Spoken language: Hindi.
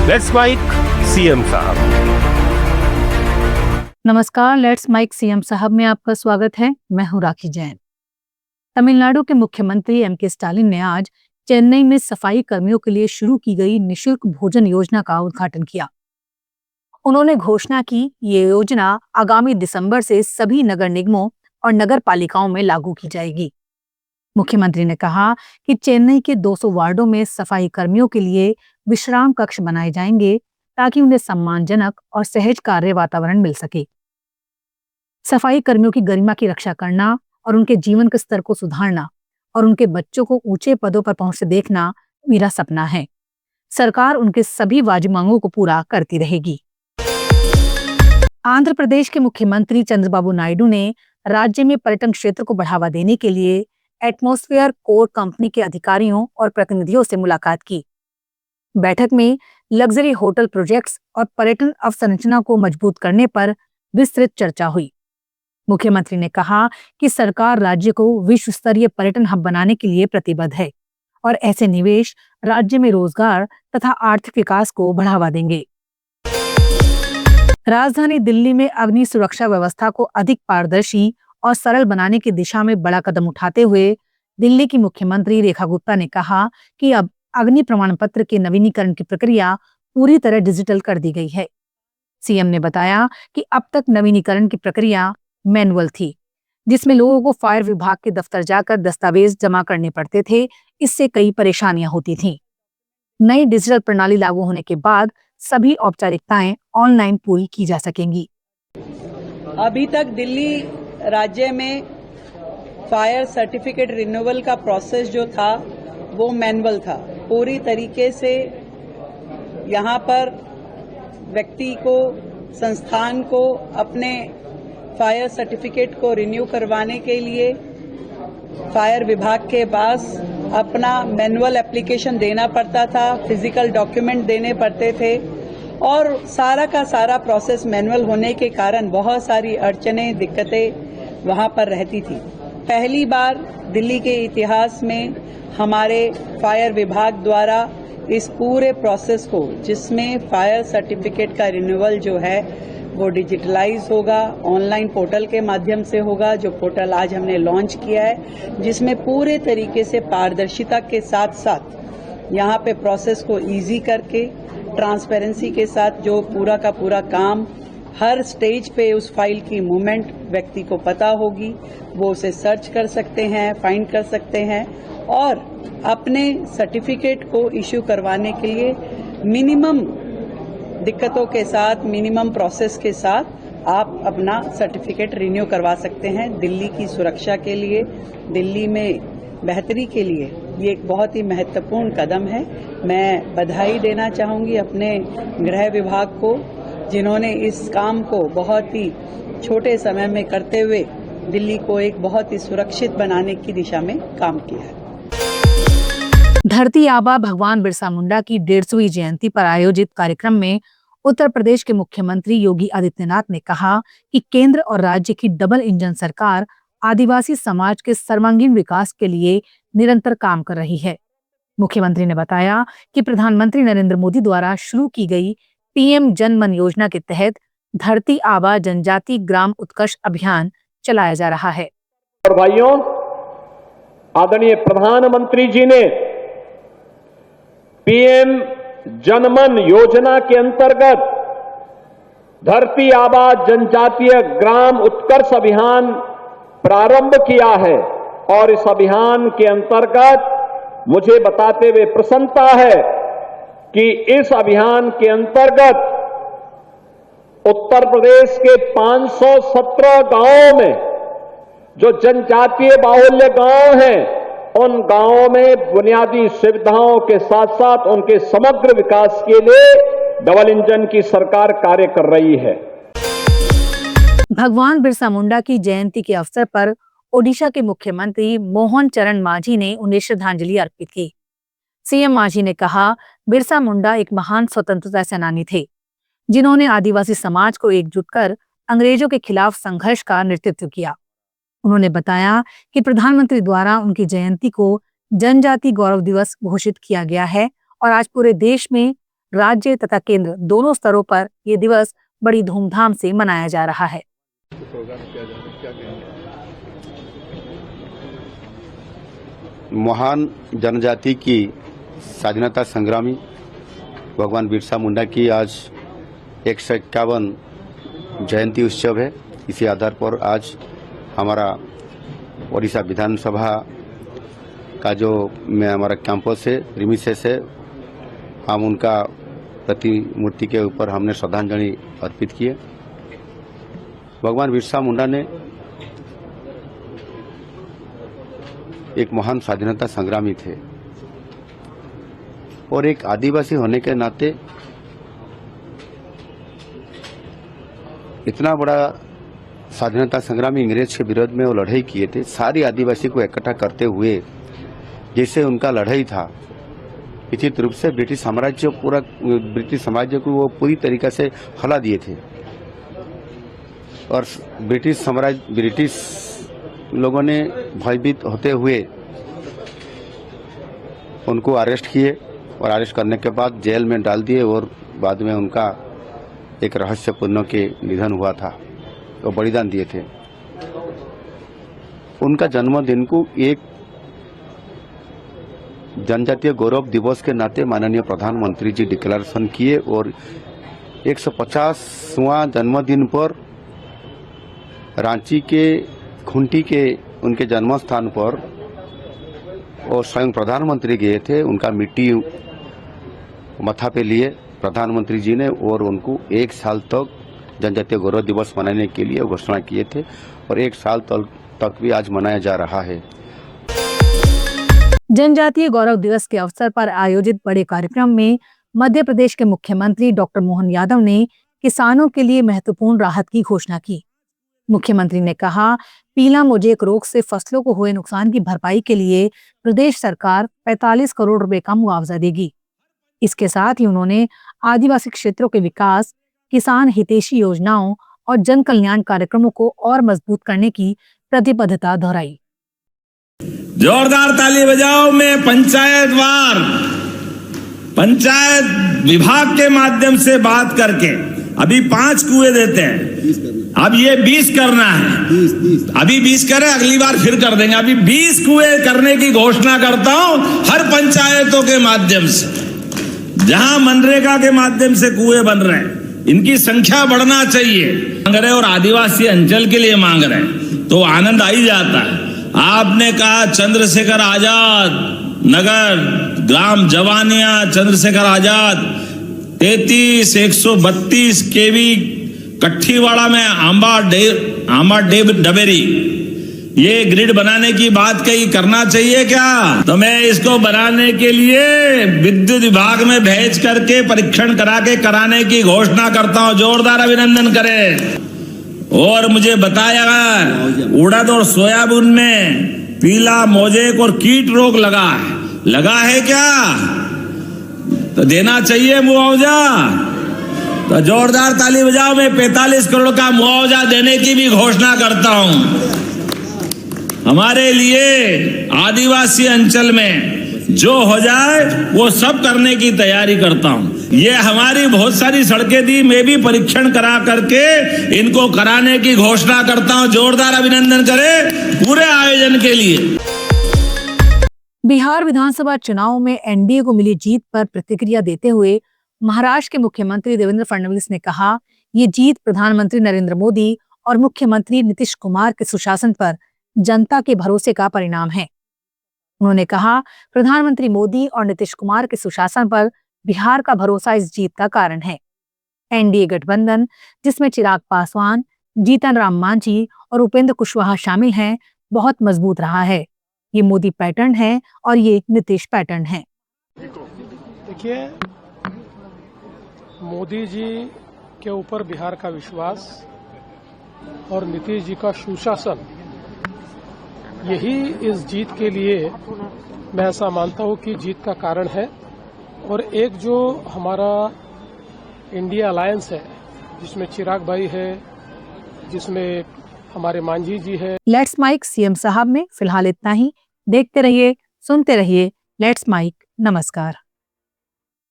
लेट्स माइक सीएम साहब। नमस्कार, लेट्स माइक सीएम साहब में आपका स्वागत है। मैं हूं राखी जैन। तमिलनाडु के मुख्यमंत्री एम.के. स्टालिन ने आज चेन्नई में सफाई कर्मियों के लिए शुरू की गई निशुल्क भोजन योजना का उद्घाटन किया। उन्होंने घोषणा की ये योजना आगामी दिसंबर से सभी नगर निगमों और नगर पालिकाओं में लागू की जाएगी। मुख्यमंत्री ने कहा कि चेन्नई के 200 वार्डों में सफाई कर्मियों के लिए विश्राम कक्ष बनाए जाएंगे ताकि उन्हें सम्मानजनक और सहज कार्य वातावरण मिल सके। सफाई कर्मियों की गरिमा की रक्षा करना और उनके जीवन के स्तर को सुधारना और उनके बच्चों को ऊंचे पदों पर पहुंचते देखना मेरा सपना है। सरकार उनके सभी वाजिब मांगों को पूरा करती रहेगी। आंध्र प्रदेश के मुख्यमंत्री चंद्रबाबू नायडू ने राज्य में पर्यटन क्षेत्र को बढ़ावा देने के लिए एटमॉस्फेयर कोर कंपनी के अधिकारियों और प्रतिनिधियों से मुलाकात की। बैठक में लग्जरी होटल प्रोजेक्ट्स और पर्यटन अवसंरचना को मजबूत करने पर विस्तृत चर्चा हुई। मुख्यमंत्री ने कहा कि सरकार राज्य को विश्व स्तरीय पर्यटन हब बनाने के लिए प्रतिबद्ध है और ऐसे निवेश राज्य में रोजगार तथा आर्थिक विकास को बढ़ावा देंगे। राजधानी दिल्ली में अग्नि सुरक्षा व्यवस्था को अधिक पारदर्शी और सरल बनाने की दिशा में बड़ा कदम उठाते हुए दिल्ली की मुख्यमंत्री रेखा गुप्ता ने कहा कि अब अग्नि प्रमाण पत्र के नवीनीकरण की प्रक्रिया पूरी तरह डिजिटल कर दी गई है। सीएम ने बताया कि अब तक नवीनीकरण की प्रक्रिया मैनुअल थी, जिसमें लोगों को फायर विभाग के दफ्तर जाकर दस्तावेज जमा करने पड़ते थे। इससे कई परेशानियां होती थीं। नई डिजिटल प्रणाली लागू होने के बाद सभी औपचारिकताएं ऑनलाइन पूरी की जा सकेंगी। अभी तक दिल्ली राज्य में फायर सर्टिफिकेट रिन्यूअल का प्रोसेस जो था वो मैनुअल था। पूरी तरीके से यहाँ पर व्यक्ति को, संस्थान को अपने फायर सर्टिफिकेट को रिन्यू करवाने के लिए फायर विभाग के पास अपना मैनुअल एप्लीकेशन देना पड़ता था, फिजिकल डॉक्यूमेंट देने पड़ते थे और सारा का सारा प्रोसेस मैनुअल होने के कारण बहुत सारी अड़चनें, दिक्कतें वहाँ पर रहती थी। पहली बार दिल्ली के इतिहास में हमारे फायर विभाग द्वारा इस पूरे प्रोसेस को, जिसमें फायर सर्टिफिकेट का रिन्यूअल जो है वो डिजिटलाइज होगा, ऑनलाइन पोर्टल के माध्यम से होगा, जो पोर्टल आज हमने लॉन्च किया है, जिसमें पूरे तरीके से पारदर्शिता के साथ साथ यहाँ पे प्रोसेस को इजी करके ट्रांसपेरेंसी के साथ जो पूरा का पूरा काम हर स्टेज पे उस फाइल की मूवमेंट व्यक्ति को पता होगी, वो उसे सर्च कर सकते हैं, फाइंड कर सकते हैं और अपने सर्टिफिकेट को इश्यू करवाने के लिए मिनिमम दिक्कतों के साथ, मिनिमम प्रोसेस के साथ आप अपना सर्टिफिकेट रिन्यू करवा सकते हैं। दिल्ली की सुरक्षा के लिए, दिल्ली में बेहतरी के लिए ये एक बहुत ही महत्वपूर्ण कदम है। मैं बधाई देना चाहूँगी अपने गृह विभाग को, जिन्होंने इस काम को बहुत ही छोटे समय में करते हुए दिल्ली को एक बहुत ही सुरक्षित बनाने की दिशा में काम किया है। धरती आबा भगवान बिरसा मुंडा की 150वीं जयंती पर आयोजित कार्यक्रम में उत्तर प्रदेश के मुख्यमंत्री योगी आदित्यनाथ ने कहा कि केंद्र और राज्य की डबल इंजन सरकार आदिवासी समाज के सर्वांगीण विकास के लिए निरंतर काम कर रही है। मुख्यमंत्री ने बताया कि प्रधानमंत्री नरेंद्र मोदी द्वारा शुरू की गई पीएम जन मन योजना के तहत धरती आबा जनजाति ग्राम उत्कर्ष अभियान चलाया जा रहा है। और भाइयों, आदरणीय प्रधानमंत्री जी ने पीएम जनमन योजना के अंतर्गत धरती आबा जनजातीय ग्राम उत्कर्ष अभियान प्रारंभ किया है और इस अभियान के अंतर्गत मुझे बताते हुए प्रसन्नता है कि इस अभियान के अंतर्गत उत्तर प्रदेश के 517 गांवों में जो जनजातीय बाहुल्य गांव हैं, उन गांवों में बुनियादी सुविधाओं के साथ साथ उनके समग्र विकास के लिए डबल इंजन की सरकार कार्य कर रही है। भगवान बिरसा मुंडा की जयंती के अवसर पर ओडिशा के मुख्यमंत्री मोहन चरण मांझी ने उन्हें श्रद्धांजलि अर्पित की। सीएम मांझी ने कहा, बिरसा मुंडा एक महान स्वतंत्रता सेनानी थे, जिन्होंने आदिवासी समाज को एकजुट कर अंग्रेजों के खिलाफ संघर्ष का नेतृत्व किया। उन्होंने बताया कि प्रधानमंत्री द्वारा उनकी जयंती को जनजाति गौरव दिवस घोषित किया गया है और आज पूरे देश में राज्य तथा केंद्र दोनों स्तरों पर ये दिवस बड़ी धूमधाम से मनाया जा रहा है। महान जनजाति की स्वाधीनता संग्रामी भगवान बिरसा मुंडा की आज 151 जयंती उत्सव है। इसी आधार पर आज हमारा ओडिशा विधानसभा का जो हमारा कैंपस है, रिमिसेस है, हम उनका प्रतिमूर्ति के ऊपर हमने श्रद्धांजलि अर्पित किए। भगवान बिरसा मुंडा ने एक महान स्वाधीनता संग्रामी थे और एक आदिवासी होने के नाते इतना बड़ा स्वाधीनता संग्रामी अंग्रेज के विरोध में वो लड़ाई किए थे। सारी आदिवासी को इकट्ठा करते हुए जैसे उनका लड़ाई था, निश्चित रूप से ब्रिटिश साम्राज्य को वो पूरी तरीके से हला दिए थे और ब्रिटिश लोगों ने भयभीत होते हुए उनको अरेस्ट किए और अरेस्ट करने के बाद जेल में डाल दिए और बाद में उनका एक रहस्यपूर्ण के निधन हुआ था, वो बलिदान दिए थे। उनका जन्मदिन को एक जनजातीय गौरव दिवस के नाते माननीय प्रधानमंत्री जी डिक्लेरेशन किए और 150वां जन्मदिन पर रांची के खुंटी के उनके जन्म स्थान पर और स्वयं प्रधानमंत्री गए थे। उनका मिट्टी मथा पे लिए प्रधानमंत्री जी ने और उनको 1 साल तक जनजातीय गौरव दिवस मनाने के लिए घोषणा किए थे और 1 साल तक भी आज मनाया जा रहा है। जनजातीय गौरव दिवस के अवसर पर आयोजित बड़े कार्यक्रम में मध्य प्रदेश के मुख्यमंत्री डॉक्टर मोहन यादव ने किसानों के लिए महत्वपूर्ण राहत की घोषणा की। मुख्यमंत्री ने कहा, पीला मोजेक रोग से फसलों को हुए नुकसान की भरपाई के लिए प्रदेश सरकार 45 करोड़ रुपए का मुआवजा देगी। इसके साथ ही उन्होंने आदिवासी क्षेत्रों के विकास, किसान हितैषी योजनाओं और जन कल्याण कार्यक्रमों को और मजबूत करने की प्रतिबद्धता दोहराई। जोरदार ताली बजाओ। में पंचायत विभाग के माध्यम से बात करके अभी 5 कुएं देते हैं, अब ये 20 करना है। अभी 20 करें, अगली बार फिर कर देंगे। अभी 20 कुएं करने की घोषणा करता हूं हर पंचायतों के माध्यम से, जहां मनरेगा के माध्यम से कुएं बन रहे हैं। इनकी संख्या बढ़ना चाहिए। मांग रहे और आदिवासी अंचल के लिए मांग रहे हैं तो आनंद आ ही जाता है। आपने कहा चंद्रशेखर आजाद नगर, ग्राम जवानिया चंद्रशेखर आजाद 33-132 केवी कट्ठीवाड़ा में आंबा डबेरी, ये ग्रिड बनाने की बात कही, करना चाहिए क्या? तो मैं इसको बनाने के लिए विद्युत विभाग में भेज करके परीक्षण करा के कराने की घोषणा करता हूं। जोरदार अभिनंदन करें। और मुझे बताया उड़द और सोयाबीन में पीला मोजेक और कीट रोग लगा है क्या? तो देना चाहिए मुआवजा। तो जोरदार ताली बजाओ। मैं 45 करोड़ का मुआवजा देने की भी घोषणा करता हूं। हमारे लिए आदिवासी अंचल में जो हो जाए वो सब करने की तैयारी करता हूं। ये हमारी बहुत सारी सड़कें दी, मैं भी परीक्षण करा करके इनको कराने की घोषणा करता हूं। जोरदार अभिनंदन करें पूरे आयोजन के लिए। बिहार विधानसभा चुनाव में एनडीए को मिली जीत पर प्रतिक्रिया देते हुए महाराष्ट्र के मुख्यमंत्री देवेंद्र फडणवीस ने कहा, ये जीत प्रधानमंत्री नरेंद्र मोदी और मुख्यमंत्री नीतीश कुमार के सुशासन पर जनता के भरोसे का परिणाम है। उन्होंने कहा, प्रधानमंत्री मोदी और नीतीश कुमार के सुशासन पर बिहार का भरोसा इस जीत का कारण है। एनडीए गठबंधन, जिसमें चिराग पासवान, जीतन राम मांझी और उपेंद्र कुशवाहा शामिल हैं, बहुत मजबूत रहा है। ये मोदी पैटर्न है और ये नीतीश पैटर्न है। देखिए, मोदी जी के ऊपर बिहार का विश्वास और नीतीश जी का सुशासन, यही इस जीत के लिए मैं ऐसा मानता हूं कि जीत का कारण है। और एक जो हमारा इंडिया अलायंस है, जिसमें चिराग भाई है, जिसमें हमारे मांझी जी है। लेट्स माइक सीएम साहब में फिलहाल इतना ही। देखते रहिए, सुनते रहिए लेट्स माइक। नमस्कार।